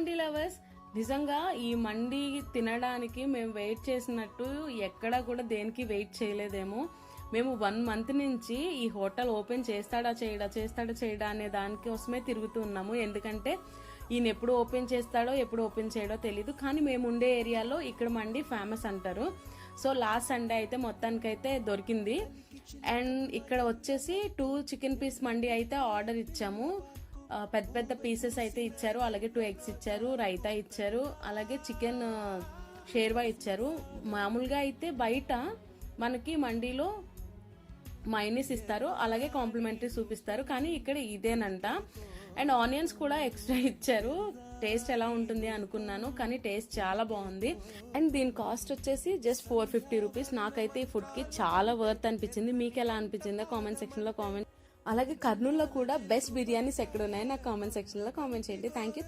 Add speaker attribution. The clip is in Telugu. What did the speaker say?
Speaker 1: మండి లవర్స్, నిజంగా ఈ మండి తినడానికి మేము వెయిట్ చేసినట్టు ఎక్కడా కూడా దేనికి వెయిట్ చేయలేదేమో. మేము 1 మంత్ నుంచి ఈ హోటల్ ఓపెన్ చేస్తాడా చేయడా అనే దానికోసమే తిరుగుతూ ఉన్నాము. ఎందుకంటే ఈయన ఎప్పుడు ఓపెన్ చేస్తాడో ఎప్పుడు ఓపెన్ చేయడో తెలీదు. కానీ మేము ఉండే ఏరియాలో ఇక్కడ మండి ఫేమస్ అంటారు. సో లాస్ట్ సండే అయితే మొత్తానికైతే దొరికింది. అండ్ ఇక్కడ వచ్చేసి 2 చికెన్ పీస్ మండి అయితే ఆర్డర్ ఇచ్చాము. పెద్ద పెద్ద పీసెస్ అయితే ఇచ్చారు. అలాగే 2 ఎగ్స్ ఇచ్చారు, రైతా ఇచ్చారు, అలాగే చికెన్ షేర్వా ఇచ్చారు. మామూలుగా అయితే బయట మనకి మండీలో మైనీస్ ఇస్తారు, అలాగే కాంప్లిమెంటరీ సూప్ ఇస్తారు. కానీ ఇక్కడ ఇదేనంట. అండ్ ఆనియన్స్ కూడా ఎక్స్ట్రా ఇచ్చారు. టేస్ట్ ఎలా ఉంటుంది అనుకున్నాను, కానీ టేస్ట్ చాలా బాగుంది. అండ్ దీని కాస్ట్ వచ్చేసి జస్ట్ 450 రూపీస్. నాకైతే ఈ ఫుడ్ కి చాలా వర్త్ అనిపించింది. మీకు ఎలా అనిపించిందో కామెంట్ సెక్షన్ లో కామెంట్. అలాగే కర్నూలులో కూడా బెస్ట్ బిర్యానీస్ ఎక్కడ ఉన్నాయో నాకు కామెంట్ సెక్షన్ లో కామెంట్ చేయండి. Thank you.